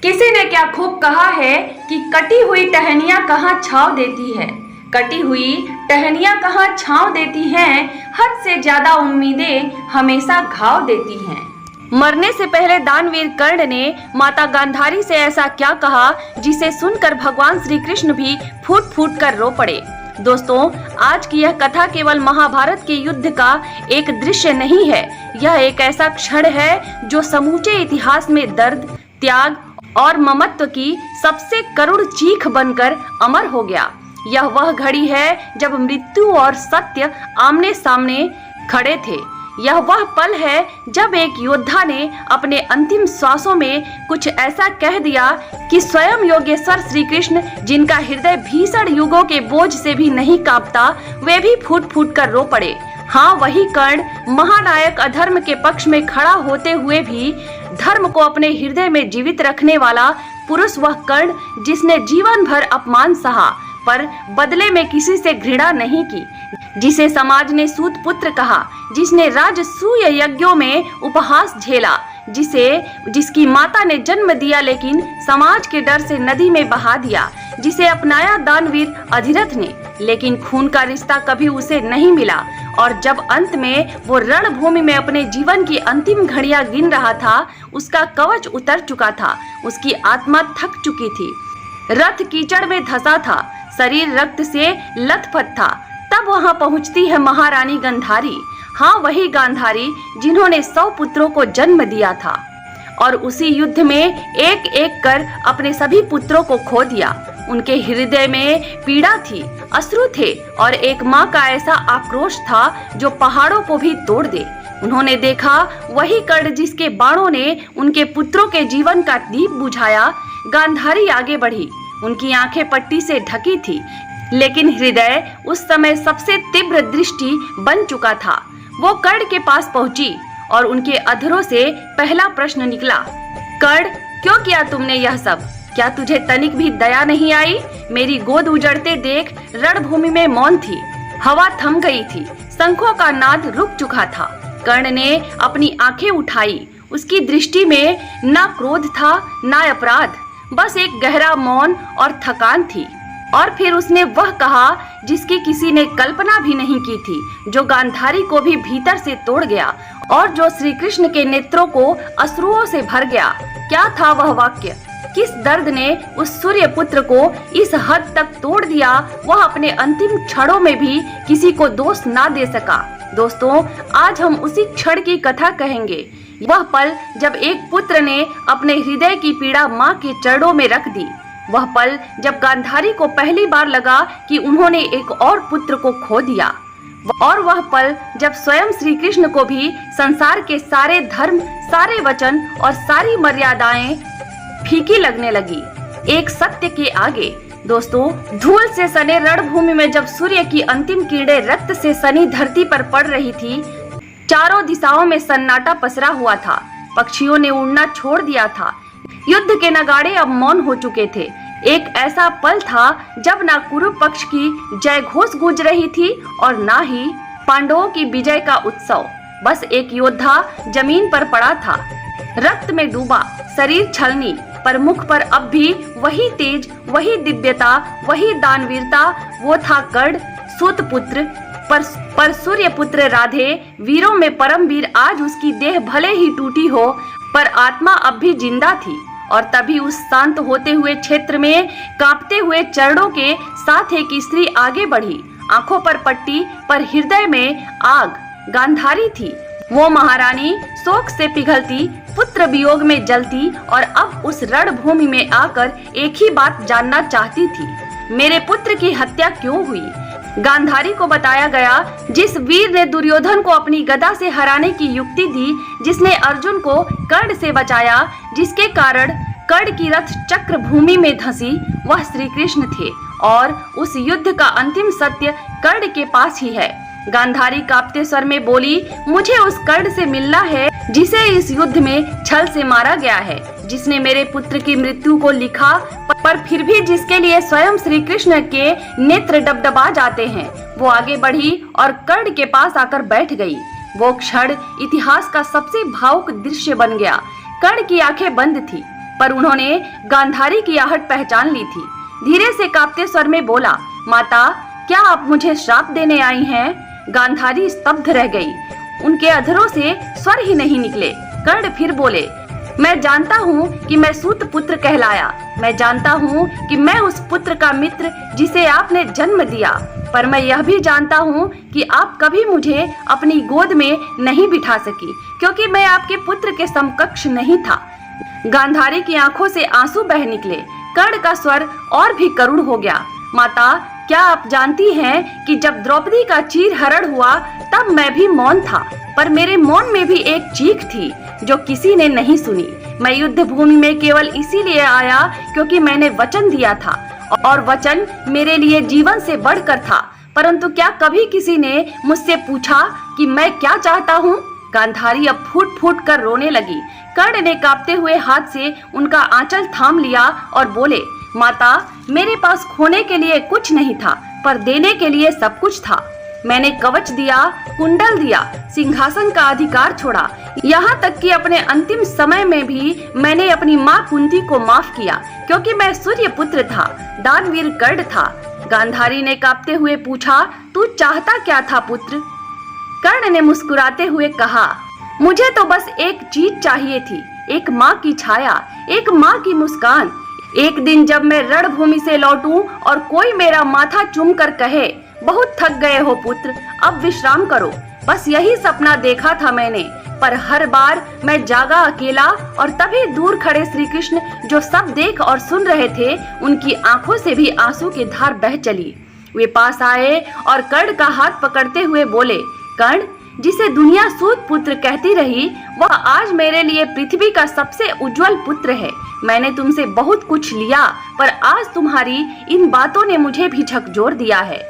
किसी ने क्या खूब कहा है कि कटी हुई टहनियां कहाँ छांव देती है, कटी हुई टहनियां कहाँ छांव देती हैं, हद से ज्यादा उम्मीदें हमेशा घाव देती हैं। मरने से पहले दानवीर कर्ण ने माता गांधारी से ऐसा क्या कहा जिसे सुनकर भगवान श्री कृष्ण भी फूट फूट कर रो पड़े। दोस्तों, आज की यह कथा केवल महाभारत के युद्ध का एक दृश्य नहीं है, यह एक ऐसा क्षण है जो समूचे इतिहास में दर्द, त्याग और ममत्व की सबसे करुण चीख बनकर अमर हो गया। यह वह घड़ी है जब मृत्यु और सत्य आमने सामने खड़े थे। यह वह पल है जब एक योद्धा ने अपने अंतिम श्वासों में कुछ ऐसा कह दिया कि स्वयं योगेश्वर श्री कृष्ण, जिनका हृदय भीषण युगों के बोझ से भी नहीं कांपता, वे भी फूट फूट कर रो पड़े। हाँ, वही कर्ण, महानायक अधर्म के पक्ष में खड़ा होते हुए भी धर्म को अपने हृदय में जीवित रखने वाला पुरुष, वह कर्ण जिसने जीवन भर अपमान सहा पर बदले में किसी से घृणा नहीं की, जिसे समाज ने सूत पुत्र कहा, जिसने राजसूय यज्ञों में उपहास झेला, जिसकी माता ने जन्म दिया लेकिन समाज के डर से नदी में बहा दिया, जिसे अपनाया दानवीर अधिरथ ने, लेकिन खून का रिश्ता कभी उसे नहीं मिला। और जब अंत में वो रणभूमि में अपने जीवन की अंतिम घड़ियां गिन रहा था, उसका कवच उतर चुका था, उसकी आत्मा थक चुकी थी, रथ कीचड़ में धंसा था, शरीर रक्त से लथपथ था, तब वहां पहुंचती है महारानी गांधारी। हाँ, वही गांधारी जिन्होंने 100 पुत्रों को जन्म दिया था और उसी युद्ध में एक एक कर अपने सभी पुत्रों को खो दिया। उनके हृदय में पीड़ा थी, अश्रु थे और एक माँ का ऐसा आक्रोश था जो पहाड़ों को भी तोड़ दे। उन्होंने देखा वही कर्ण जिसके बाणों ने उनके पुत्रों के जीवन का दीप बुझाया। गांधारी आगे बढ़ी, उनकी आंखें पट्टी से ढकी थी, लेकिन हृदय उस समय सबसे तीव्र दृष्टि बन चुका था। वो कर्ण के पास पहुंची और उनके अधरों से पहला प्रश्न निकला, कर्ण, क्यों किया तुमने यह सब? क्या तुझे तनिक भी दया नहीं आई? मेरी गोद उजड़ते देख रणभूमि में मौन थी, हवा थम गई थी, शंखों का नाद रुक चुका था। कर्ण ने अपनी आंखें उठाई, उसकी दृष्टि में ना क्रोध था ना अपराध, बस एक गहरा मौन और थकान थी। और फिर उसने वह कहा जिसकी किसी ने कल्पना भी नहीं की थी, जो गांधारी को भी भीतर से तोड़ गया और जो श्री कृष्ण के नेत्रों को अश्रुओं से भर गया। क्या था वह वाक्य? किस दर्द ने उस सूर्य पुत्र को इस हद तक तोड़ दिया, वह अपने अंतिम क्षणों में भी किसी को दोष ना दे सका। दोस्तों, आज हम उसी क्षण की कथा कहेंगे, वह पल जब एक पुत्र ने अपने हृदय की पीड़ा माँ के चरणों में रख दी, वह पल जब गांधारी को पहली बार लगा कि उन्होंने एक और पुत्र को खो दिया, और वह पल जब स्वयं श्री कृष्ण को भी संसार के सारे धर्म, सारे वचन और सारी मर्यादाएं फीकी लगने लगी एक सत्य के आगे। दोस्तों, धूल से सने रणभूमि में जब सूर्य की अंतिम किरणें रक्त से सनी धरती पर पड़ रही थी, चारों दिशाओं में सन्नाटा पसरा हुआ था, पक्षियों ने उड़ना छोड़ दिया था, युद्ध के नगाड़े अब मौन हो चुके थे। एक ऐसा पल था जब ना कुरु पक्ष की जय घोष गूंज रही थी और ना ही पांडवों की विजय का उत्सव। बस एक योद्धा जमीन पर पड़ा था, रक्त में डूबा, शरीर छलनी, पर मुख पर अब भी वही तेज, वही दिव्यता, वही दानवीरता। वो था कर्ण, सूत पुत्र, पर सूर्य पुत्र राधे, वीरों में परम वीर। आज उसकी देह भले ही टूटी हो, पर आत्मा अब भी जिंदा थी। और तभी उस शांत होते हुए क्षेत्र में कांपते हुए चरणों के साथ एक स्त्री आगे बढ़ी, आंखों पर पट्टी, पर हृदय में आग। गांधारी थी वो महारानी, शोक से पिघलती, पुत्र वियोग में जलती, और अब उस रणभूमि में आकर एक ही बात जानना चाहती थी, मेरे पुत्र की हत्या क्यों हुई? गांधारी को बताया गया, जिस वीर ने दुर्योधन को अपनी गदा से हराने की युक्ति दी, जिसने अर्जुन को कर्ण से बचाया, जिसके कारण कर्ण की रथ चक्र भूमि में धंसी, वह श्री कृष्ण थे। और उस युद्ध का अंतिम सत्य कर्ण के पास ही है। गांधारी कांपते स्वर में बोली, मुझे उस कर्ण से मिलना है जिसे इस युद्ध में छल से मारा गया है, जिसने मेरे पुत्र की मृत्यु को लिखा, पर फिर भी जिसके लिए स्वयं श्री कृष्ण के नेत्र डबडबा जाते हैं। वो आगे बढ़ी और कर्ण के पास आकर बैठ गई। वो क्षण इतिहास का सबसे भावुक दृश्य बन गया। कर्ण की आंखें बंद थी, पर उन्होंने गांधारी की आहट पहचान ली थी। धीरे से कांपते स्वर में बोला, माता, क्या आप मुझे श्राप देने आई हैं? गांधारी स्तब्ध रह गई। उनके अधरों से स्वर ही नहीं निकले। कर्ण फिर बोले, मैं जानता हूँ कि मैं सूत पुत्र कहलाया। मैं जानता हूँ कि मैं उस पुत्र का मित्र जिसे आपने जन्म दिया। पर मैं यह भी जानता हूँ कि आप कभी मुझे अपनी गोद में नहीं बिठा सकी, क्योंकि मैं आपके पुत्र के समकक्ष नहीं था। गांधारी की आंखों से आंसू बह निकले। कर्ण का स्वर और भी करुण हो गया। माता, क्या आप जानती हैं कि जब द्रौपदी का चीर हरण हुआ तब मैं भी मौन था, पर मेरे मौन में भी एक चीख थी जो किसी ने नहीं सुनी। मैं युद्ध भूमि में केवल इसीलिए आया क्योंकि मैंने वचन दिया था, और वचन मेरे लिए जीवन से बढ़कर था। परंतु क्या कभी किसी ने मुझसे पूछा कि मैं क्या चाहता हूँ? गांधारी अब फूट फूट कर रोने लगी। कर्ण ने कांपते हुए हाथ से उनका आंचल थाम लिया और बोले, माता, मेरे पास खोने के लिए कुछ नहीं था, पर देने के लिए सब कुछ था। मैंने कवच दिया, कुंडल दिया, सिंहासन का अधिकार छोड़ा, यहाँ तक कि अपने अंतिम समय में भी मैंने अपनी माँ कुंती को माफ किया, क्योंकि मैं सूर्य पुत्र था, दानवीर कर्ण था। गांधारी ने कांपते हुए पूछा, तू चाहता क्या था पुत्र? कर्ण ने मुस्कुराते हुए कहा, मुझे तो बस एक चीज चाहिए थी, एक माँ की छाया, एक माँ की मुस्कान। एक दिन जब मैं रणभूमि से लौटूं और कोई मेरा माथा चूम कर कहे, बहुत थक गए हो पुत्र, अब विश्राम करो। बस यही सपना देखा था मैंने, पर हर बार मैं जागा अकेला, और तभी दूर खड़े श्री कृष्ण जो सब देख और सुन रहे थे, उनकी आंखों से भी आंसू की धार बह चली। वे पास आए और कर्ण का हाथ पकड़ते हुए बोले, कर्ण, जिसे दुनिया सूत पुत्र कहती रही, वह आज मेरे लिए पृथ्वी का सबसे उज्जवल पुत्र है। मैंने तुमसे बहुत कुछ लिया, पर आज तुम्हारी इन बातों ने मुझे भी झकझोर दिया है।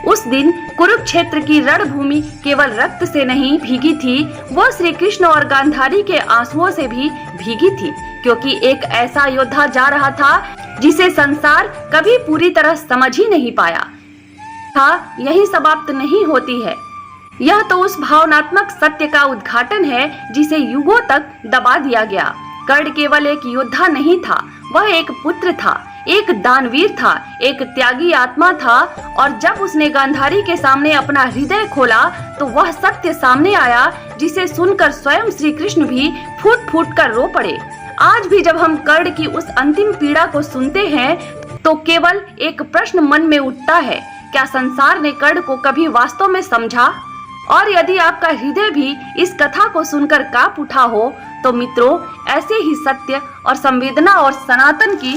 उस दिन कुरुक्षेत्र की रणभूमि केवल रक्त से नहीं भीगी थी, वो श्री कृष्ण और गांधारी के आंसुओं से भी भीगी थी, क्योंकि एक ऐसा योद्धा जा रहा था जिसे संसार कभी पूरी तरह समझ ही नहीं पाया था। यही समाप्त नहीं होती है। यह तो उस भावनात्मक सत्य का उद्घाटन है जिसे युगों तक दबा दिया गया। कर्ण केवल एक योद्धा नहीं था, वह एक पुत्र था, एक दानवीर था, एक त्यागी आत्मा था। और जब उसने गांधारी के सामने अपना हृदय खोला तो वह सत्य सामने आया, जिसे सुनकर स्वयं श्री कृष्ण भी फूट फूट कर रो पड़े। आज भी जब हम कर्ण की उस अंतिम पीड़ा को सुनते हैं तो केवल एक प्रश्न मन में उठता है, क्या संसार ने कर्ण को कभी वास्तव में समझा? और यदि आपका हृदय भी इस कथा को सुनकर कांप उठा हो तो मित्रों, ऐसे ही सत्य और संवेदना और सनातन की